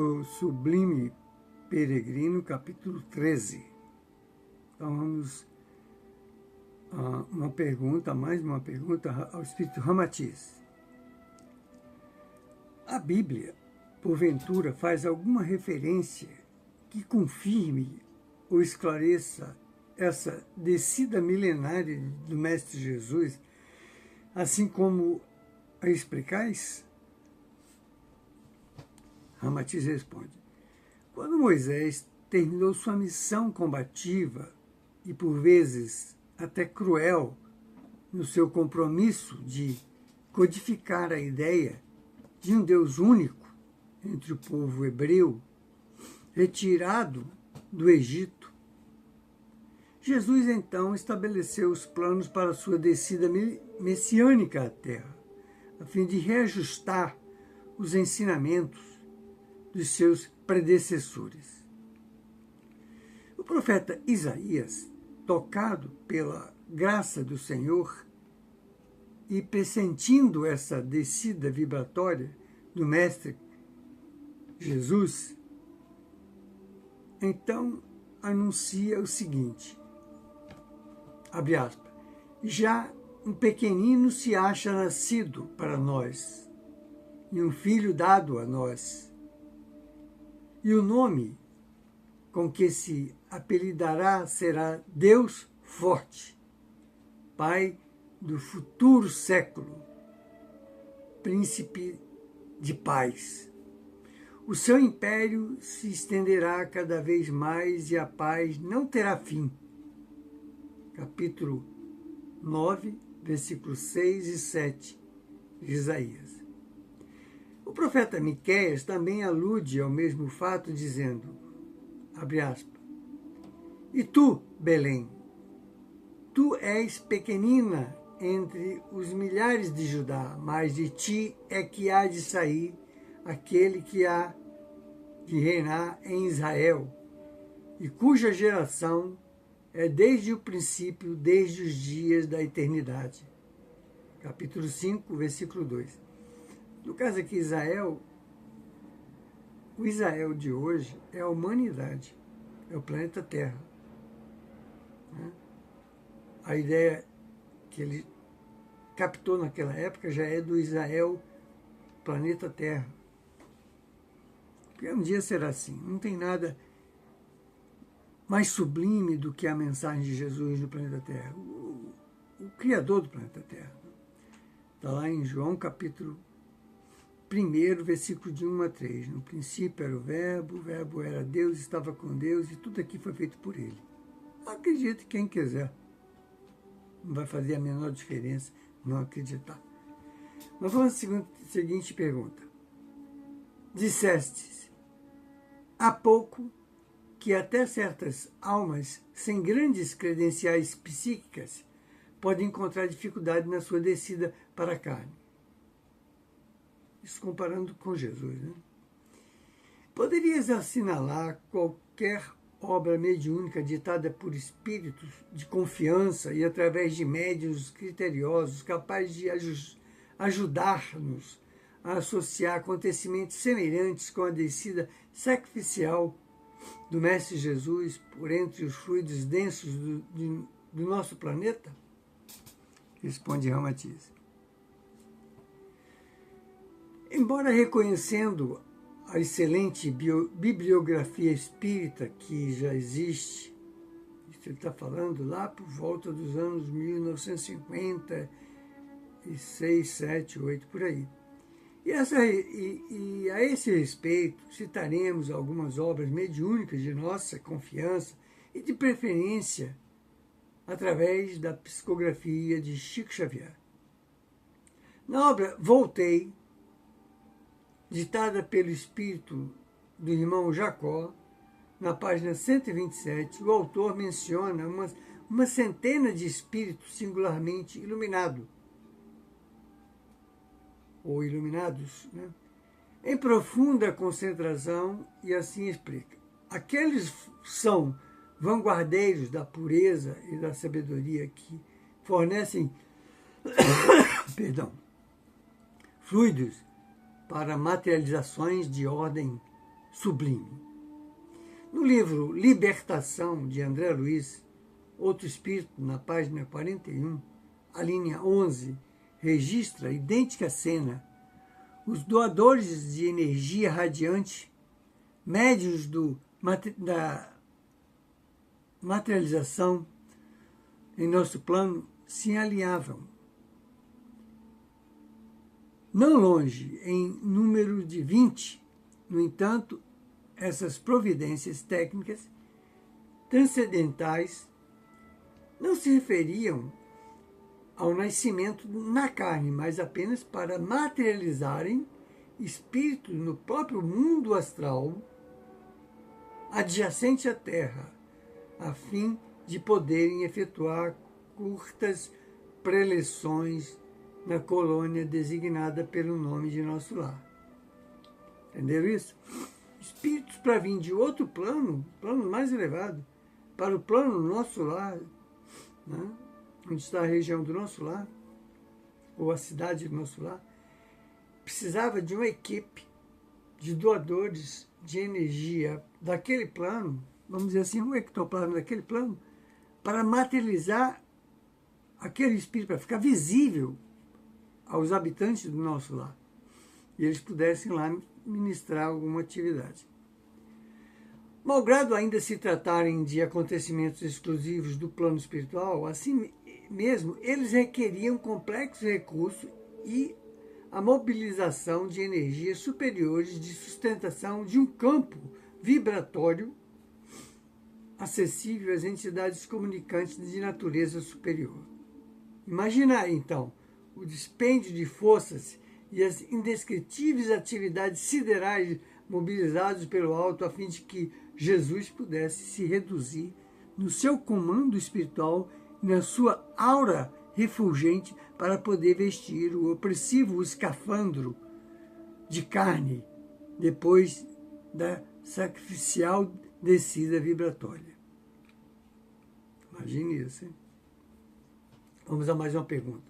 O Sublime Peregrino, capítulo 13. Então vamos a mais uma pergunta ao Espírito Ramatiz. A Bíblia, porventura, faz alguma referência que confirme ou esclareça essa descida milenária do Mestre Jesus, assim como a explicais? Ramatiz responde: quando Moisés terminou sua missão combativa e, por vezes, até cruel, no seu compromisso de codificar a ideia de um Deus único entre o povo hebreu, retirado do Egito, Jesus então estabeleceu os planos para sua descida messiânica à Terra, a fim de reajustar os ensinamentos dos seus predecessores. O profeta Isaías, tocado pela graça do Senhor e pressentindo essa descida vibratória do Mestre Jesus, então anuncia o seguinte, abre aspas, já um pequenino se acha nascido para nós, e um filho dado a nós, e o nome com que se apelidará será Deus Forte, Pai do futuro século, Príncipe de paz. O seu império se estenderá cada vez mais e a paz não terá fim. Capítulo 9, versículos 6 e 7 de Isaías. O profeta Miqueias também alude ao mesmo fato, dizendo, abre aspas, e tu, Belém, tu és pequenina entre os milhares de Judá, mas de ti é que há de sair aquele que há de reinar em Israel, e cuja geração é desde o princípio, desde os dias da eternidade. Capítulo 5, versículo 2. No caso aqui, Israel, o Israel de hoje é a humanidade, é o planeta Terra. A ideia que ele captou naquela época já é do Israel, planeta Terra. Porque um dia será assim. Não tem nada mais sublime do que a mensagem de Jesus no planeta Terra. O Criador do planeta Terra. Está lá em João capítulo 1, versículo de 1 a 3. No princípio era o Verbo era Deus, estava com Deus, e tudo aqui foi feito por Ele. Acredite quem quiser. Não vai fazer a menor diferença não acreditar. Mas vamos à seguinte pergunta. Dissestes, há pouco, que até certas almas sem grandes credenciais psíquicas podem encontrar dificuldade na sua descida para a carne. Isso comparando com Jesus, né? Poderias assinalar qualquer obra mediúnica ditada por espíritos de confiança e através de médiuns criteriosos capazes de ajudar-nos a associar acontecimentos semelhantes com a descida sacrificial do Mestre Jesus por entre os fluidos densos do nosso planeta? Responde Ramatiz. Embora reconhecendo a excelente bibliografia espírita que já existe, isso ele está falando lá por volta dos anos 1956, 7, 8, por aí. E a esse respeito, citaremos algumas obras mediúnicas de nossa confiança e, de preferência, através da psicografia de Chico Xavier. Na obra Voltei, ditada pelo espírito do irmão Jacó, na página 127, o autor menciona uma centena de espíritos singularmente iluminados, ou iluminados, né? Em profunda concentração, e assim explica. Aqueles são vanguardeiros da pureza e da sabedoria que fornecem fluidos para materializações de ordem sublime. No livro Libertação, de André Luiz, Outro Espírito, na página 41, a linha 11, registra a idêntica cena. Os doadores de energia radiante, médios da materialização em nosso plano, se alinhavam. Não longe, em número de 20, no entanto, essas providências técnicas transcendentais não se referiam ao nascimento na carne, mas apenas para materializarem espíritos no próprio mundo astral adjacente à Terra, a fim de poderem efetuar curtas preleções na colônia designada pelo nome de nosso lar. Entenderam isso? Espíritos para vir de outro plano mais elevado, para o plano nosso lar, né? Onde está a região do nosso lar, ou a cidade do nosso lar, precisava de uma equipe de doadores de energia daquele plano, vamos dizer assim, um ectoplasma daquele plano, para materializar aquele espírito, para ficar visível aos habitantes do nosso lar, e eles pudessem lá ministrar alguma atividade. Malgrado ainda se tratarem de acontecimentos exclusivos do plano espiritual, assim mesmo, eles requeriam complexos recursos e a mobilização de energias superiores de sustentação de um campo vibratório acessível às entidades comunicantes de natureza superior. Imagina, então, o dispêndio de forças e as indescritíveis atividades siderais mobilizados pelo alto a fim de que Jesus pudesse se reduzir no seu comando espiritual e na sua aura refulgente para poder vestir o opressivo escafandro de carne depois da sacrificial descida vibratória. Imagine isso, hein? Vamos a mais uma pergunta.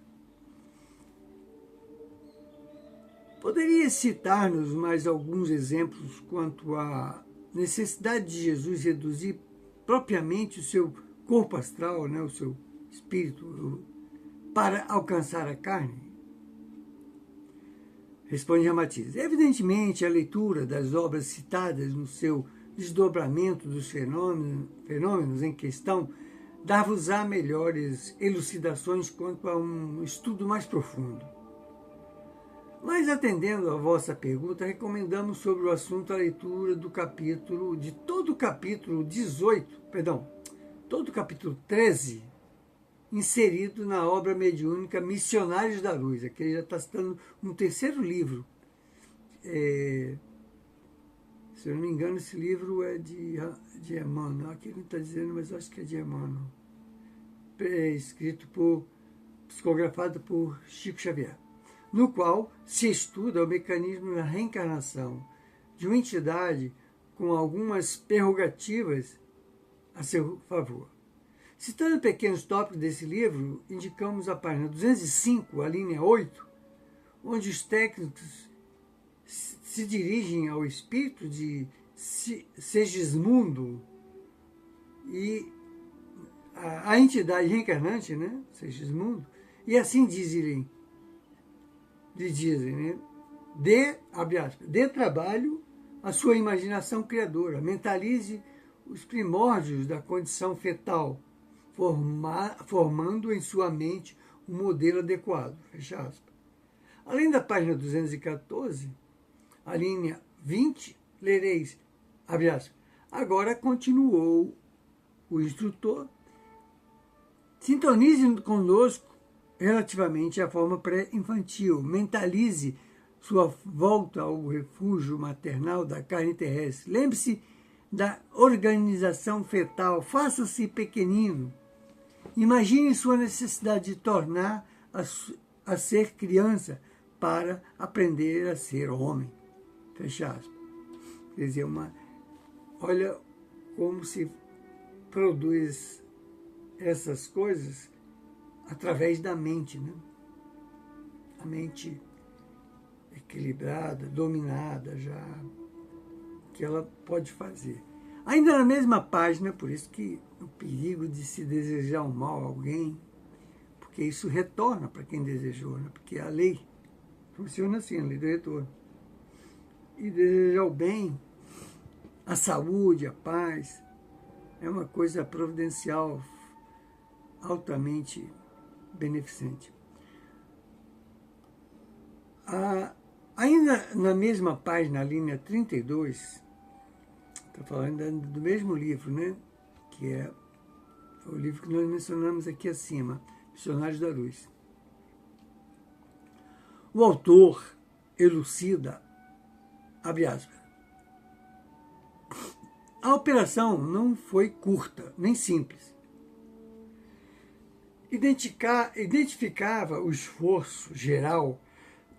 Poderia citar-nos mais alguns exemplos quanto à necessidade de Jesus reduzir propriamente o seu corpo astral, né, o seu espírito, para alcançar a carne? Responde Ramatiz. Evidentemente, a leitura das obras citadas no seu desdobramento dos fenômenos em questão dá-vos-á melhores elucidações quanto a um estudo mais profundo. Mas, atendendo à vossa pergunta, recomendamos sobre o assunto a leitura de todo o capítulo 13, inserido na obra mediúnica Missionários da Luz. Aqui ele já está citando um terceiro livro. Se eu não me engano, esse livro é de Emmanuel. Aqui não está dizendo, mas eu acho que é de Emmanuel. Psicografado por Chico Xavier, no qual se estuda o mecanismo da reencarnação de uma entidade com algumas prerrogativas a seu favor. Citando pequenos tópicos desse livro, indicamos a página 205, a linha 8, onde os técnicos se dirigem ao espírito de Segismundo e a entidade reencarnante, né, Segismundo, e assim lhe dizem, né, dê trabalho à sua imaginação criadora, mentalize os primórdios da condição fetal, formando em sua mente um modelo adequado. Fecha aspas. Além da página 214, a linha 20, lereis, abre aspas, agora continuou o instrutor, sintonize conosco relativamente à forma pré-infantil, mentalize sua volta ao refúgio maternal da carne terrestre, lembre-se da organização fetal, faça-se pequenino, imagine sua necessidade de tornar a ser criança para aprender a ser homem. Fecha aspas. Quer dizer, olha como se produz essas coisas através da mente, né? A mente equilibrada, dominada já, que ela pode fazer. Ainda na mesma página, por isso que o perigo de se desejar o mal a alguém, porque isso retorna para quem desejou, né? Porque a lei funciona assim, a lei do retorno. E desejar o bem, a saúde, a paz, é uma coisa providencial, altamente beneficente. Ainda na mesma página, a linha 32, está falando do mesmo livro, né? Que é o livro que nós mencionamos aqui acima, Missionários da Luz. O autor elucida, abre aspas, a operação não foi curta, nem simples. Identificava o esforço geral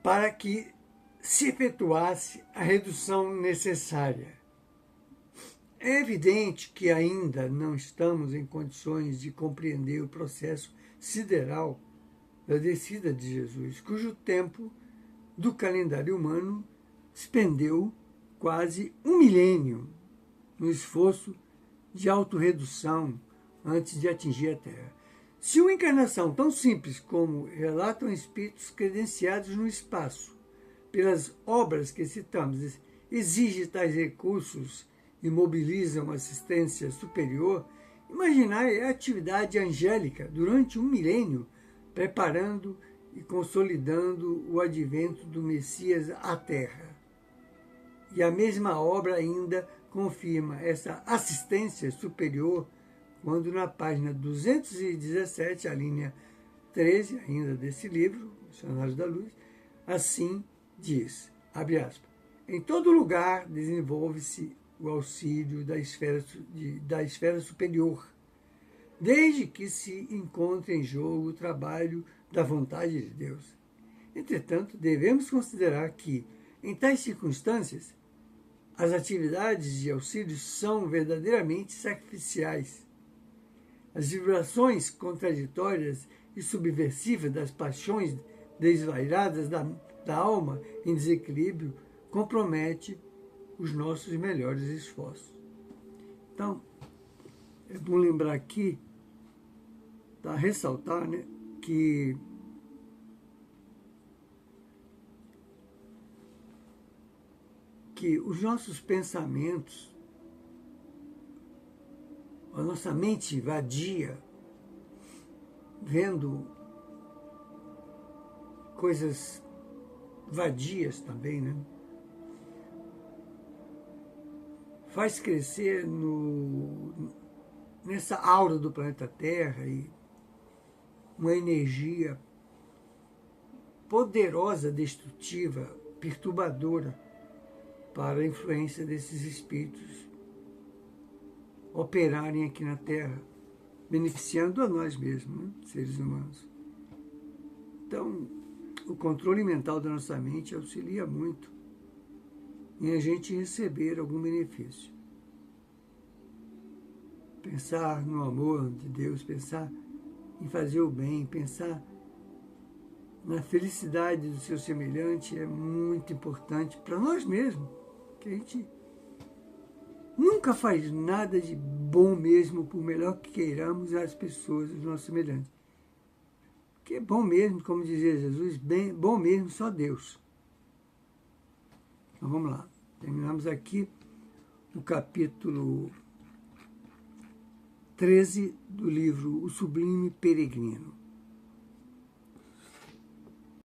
para que se efetuasse a redução necessária. É evidente que ainda não estamos em condições de compreender o processo sideral da descida de Jesus, cujo tempo do calendário humano expendeu quase 1 milênio no esforço de autorredução antes de atingir a Terra. Se uma encarnação tão simples como relatam espíritos credenciados no espaço, pelas obras que citamos, exige tais recursos e mobiliza uma assistência superior, imaginai a atividade angélica durante 1 milênio, preparando e consolidando o advento do Messias à Terra. E a mesma obra ainda confirma essa assistência superior quando na página 217, a linha 13, ainda desse livro, Missionários da Luz, assim diz, abre aspas, em todo lugar desenvolve-se o auxílio da esfera superior, desde que se encontre em jogo o trabalho da vontade de Deus. Entretanto, devemos considerar que, em tais circunstâncias, as atividades de auxílio são verdadeiramente sacrificiais. As vibrações contraditórias e subversivas das paixões desvairadas da alma em desequilíbrio compromete os nossos melhores esforços. Então, é bom lembrar aqui, para ressaltar, né, que os nossos pensamentos, a nossa mente vadia, vendo coisas vadias também, né? Faz crescer nessa aura do planeta Terra e uma energia poderosa, destrutiva, perturbadora para a influência desses espíritos operarem aqui na Terra, beneficiando a nós mesmos, né, seres humanos. Então, o controle mental da nossa mente auxilia muito em a gente receber algum benefício. Pensar no amor de Deus, pensar em fazer o bem, pensar na felicidade do seu semelhante é muito importante para nós mesmos, que a gente nunca faz nada de bom mesmo, por melhor que queiramos às pessoas, os nossos semelhantes. Porque é bom mesmo, como dizia Jesus, bom mesmo só Deus. Então vamos lá. Terminamos aqui o capítulo 13 do livro O Sublime Peregrino.